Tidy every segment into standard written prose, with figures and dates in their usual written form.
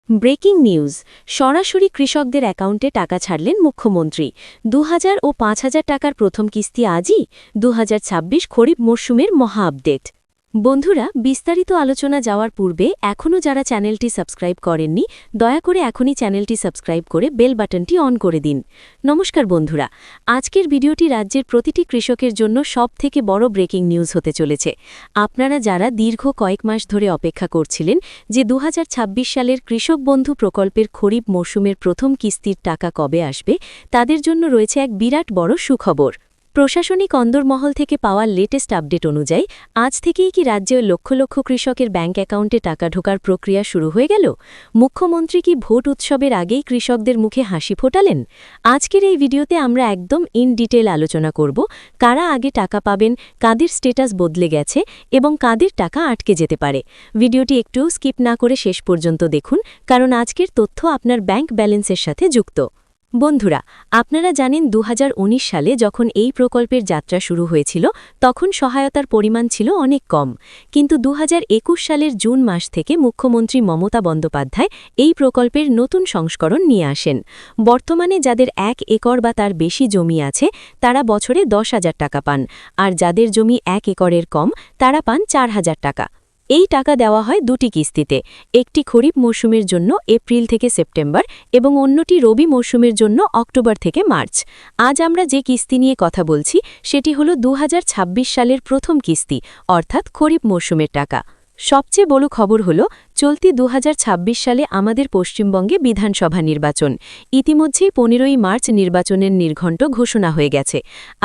Breaking news, সরাসরি কৃষকদের অ্যাকাউন্টে টাকা ছাড়লেন মুখ্যমন্ত্রী। ২০০০ ও ৫,০০০ টাকার প্রথম কিস্তি আজই। ২০২৬ খরিফ মরশুমের মহা আপডেট। বন্ধুরা, বিস্তারিত আলোচনা যাওয়ার পূর্বে এখনও যারা চ্যানেলটি সাবস্ক্রাইব করেননি, দয়া করে এখনই চ্যানেলটি সাবস্ক্রাইব করে বেল বাটনটি অন করে দিন। নমস্কার বন্ধুরা, আজকের ভিডিওটি রাজ্যের প্রতিটি কৃষকের জন্য সবথেকে বড় ব্রেকিং নিউজ হতে চলেছে। আপনারা যারা দীর্ঘ কয়েক মাস ধরে অপেক্ষা করছিলেন যে ২০২৬ সালের কৃষক বন্ধু প্রকল্পের খরিফ মরশুমের প্রথম কিস্তির টাকা কবে আসবে, তাদের জন্য রয়েছে এক বিরাট বড় সুখবর। প্রশাসনিক অন্দরমহল থেকে পাওয়া লেটেস্ট আপডেট অনুযায়ী আজ থেকেই কি রাজ্যের লক্ষ লক্ষ কৃষকের ব্যাংক অ্যাকাউন্টে টাকা ঢোকার প্রক্রিয়া শুরু হয়ে গেল? মুখ্যমন্ত্রী কি ভোট উৎসবের আগেই কৃষকদের মুখে হাসি ফোটালেন? আজকের এই ভিডিওতে আমরা একদম ইন ডিটেল আলোচনা করব কারা আগে টাকা পাবেন, কাদের স্ট্যাটাস বদলে গেছে এবং কাদের টাকা আটকে যেতে পারে। ভিডিওটি একটু স্কিপ না করে শেষ পর্যন্ত দেখুন, কারণ আজকের তথ্য আপনার ব্যাংক ব্যালেন্সের সাথে যুক্ত। বন্ধুরা, আপনারা জানেন ২০১৯ সালে যখন এই প্রকল্পের যাত্রা শুরু হয়েছিল তখন সহায়তার পরিমাণ ছিল অনেক কম, কিন্তু ২০২১ সালের জুন মাস থেকে মুখ্যমন্ত্রী মমতা বন্দ্যোপাধ্যায় এই প্রকল্পের নতুন সংস্করণ নিয়ে আসেন। বর্তমানে যাদের ১ একর বা তার বেশি জমি আছে তারা বছরে ১০,০০০ টাকা পান, আর যাদের জমি ১ একরের কম তারা পান ৪,০০০ টাকা। এই টাকা দেওয়া হয় দুটি কিস্তিতে, একটি খরিফ মরশুমের জন্য এপ্রিল থেকে সেপ্টেম্বর এবং অন্যটি রবি মরশুমের জন্য অক্টোবর থেকে মার্চ। আজ আমরা যে কিস্তি নিয়ে কথা বলছি সেটি হল ২০২৬ সালের প্রথম কিস্তি, অর্থাৎ খরিফ মরশুমের টাকা। সবচেয়ে বড় খবর হল চলতি ২০২৬ সালে আমাদের পশ্চিমবঙ্গে বিধানসভা নির্বাচন। ইতিমধ্যেই ১৫ই মার্চ নির্বাচনের নির্ঘণ্ট ঘোষণা হয়ে গেছে।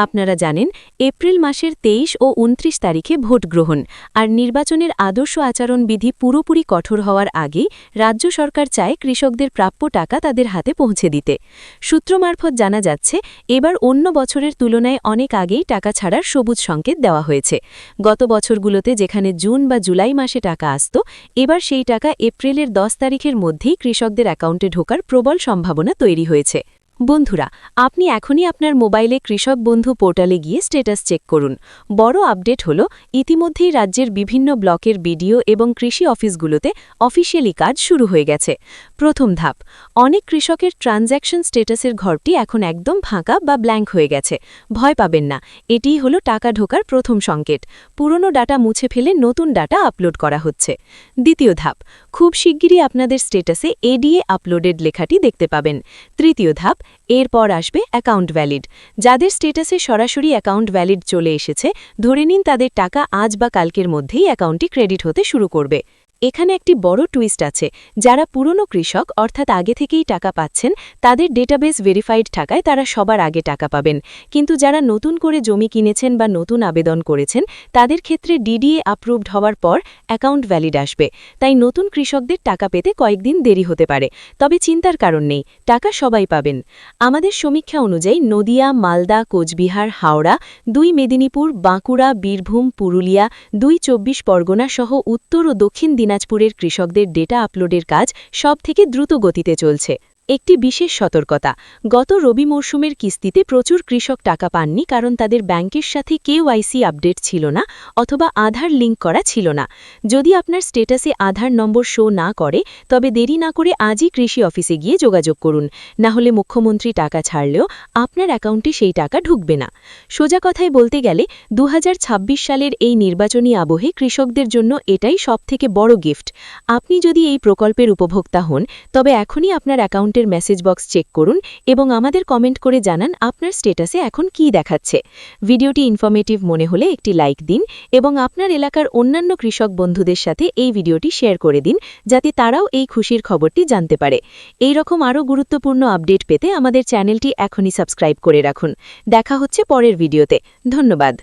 আপনারা জানেন এপ্রিল মাসের ২৩ ও ২৯ তারিখে ভোট গ্রহণ, আর নির্বাচনের আদর্শ আচরণবিধি পুরোপুরি কঠোর হওয়ার আগেই রাজ্য সরকার চায় কৃষকদের প্রাপ্য টাকা তাদের হাতে পৌঁছে দিতে। সূত্র মারফত জানা যাচ্ছে এবার অন্য বছরের তুলনায় অনেক আগেই টাকা ছাড়ার সবুজ সংকেত দেওয়া হয়েছে। গত বছরগুলোতে যেখানে জুন বা জুলাই মাসে টাকা আসত, এবার সেই টাকা এপ্রিলের ১০ তারিখের মধ্যেই কৃষকদের অ্যাকাউন্টে ঢোকার প্রবল সম্ভাবনা তৈরি হয়েছে। বন্ধুরা, আপনি এখনই আপনার মোবাইলে কৃষক বন্ধু পোর্টালে গিয়ে স্ট্যাটাস চেক করুন। বড় আপডেট হল ইতিমধ্যেই রাজ্যের বিভিন্ন ব্লকের বিডিও এবং কৃষি অফিসগুলোতে অফিসিয়ালি কাজ শুরু হয়ে গেছে। প্রথম ধাপ, অনেক কৃষকের ট্রানজ্যাকশন স্ট্যাটাসের ঘরটি এখন একদম ফাঁকা বা ব্ল্যাঙ্ক হয়ে গেছে। ভয় পাবেন না, এটিই হলো টাকা ঢোকার প্রথম সংকেত। পুরনো ডাটা মুছে ফেলে নতুন ডাটা আপলোড করা হচ্ছে। দ্বিতীয় ধাপ, খুব শিগগিরই আপনাদের স্ট্যাটাসে এডিএ আপলোডেড লেখাটি দেখতে পাবেন। তৃতীয় ধাপ, এরপর আসবে অ্যাকাউন্ট ভ্যালিড। যাদের স্ট্যাটাসে সরাসরি অ্যাকাউন্ট ভ্যালিড চলে এসেছে, ধরে নিন তাদের টাকা আজ বা কালকের মধ্যেই অ্যাকাউন্টটি ক্রেডিট হতে শুরু করবে। এখানে একটি বড় টুইস্ট আছে। যারা পুরনো কৃষক অর্থাৎ আগে থেকেই টাকা পাচ্ছেন, তাদের ডেটাবেস ভেরিফাইড থাকায় তারা সবার আগে টাকা পাবেন, কিন্তু যারা নতুন করে জমি কিনেছেন বা নতুন আবেদন করেছেন তাদের ক্ষেত্রে ডিডিএ অ্যাপ্রুভড হওয়ার পর অ্যাকাউন্ট ভ্যালিড আসবে। তাই নতুন কৃষকদের টাকা পেতে কয়েকদিন দেরি হতে পারে, তবে চিন্তার কারণ নেই, টাকা সবাই পাবেন। আমাদের সমীক্ষা অনুযায়ী নদিয়া, মালদা, কোচবিহার, হাওড়া, ২ মেদিনীপুর, বাঁকুড়া, বীরভূম, পুরুলিয়া, ২ ২৪ পরগনা সহ উত্তর ও দক্ষিণ দিনাজপুরের কৃষকদের ডেটা আপলোডের কাজ সবথেকে দ্রুত গতিতে চলছে। একটি বিশেষ সতর্কতা, গত রবি মরশুমের কিস্তিতে প্রচুর কৃষক টাকা পাননি কারণ তাদের ব্যাংকের সাথে কেওয়াইসি আপডেট ছিল না অথবা আধার লিঙ্ক করা ছিল না। যদি আপনার স্ট্যাটাসে আধার নম্বর শো না করে, তবে দেরি না করে আজই কৃষি অফিসে গিয়ে যোগাযোগ করুন, না হলে মুখ্যমন্ত্রী টাকা ছাড়লেও আপনার অ্যাকাউন্টে সেই টাকা ঢুকবে না। সোজা কথায় বলতে গেলে ২০২৬ সালের এই নির্বাচনী আবহে কৃষকদের জন্য এটাই সবথেকে বড় গিফট। আপনি যদি এই প্রকল্পের উপভোক্তা হন, তবে এখনই আপনার অ্যাকাউন্টের মেসেজ বক্স চেক করুন এবং আমাদের কমেন্ট করে জানান আপনার স্ট্যাটাসে এখন কী দেখাচ্ছে। ভিডিওটি ইনফরমেটিভ মনে হলে একটি লাইক দিন এবং আপনার এলাকার অন্যান্য কৃষক বন্ধুদের সাথে এই ভিডিওটি শেয়ার করে দিন, যাতে তারাও এই খুশির খবরটি জানতে পারে। এই রকম আরও গুরুত্বপূর্ণ আপডেট পেতে আমাদের চ্যানেলটি এখনই সাবস্ক্রাইব করে রাখুন। দেখা হচ্ছে পরের ভিডিওতে। ধন্যবাদ।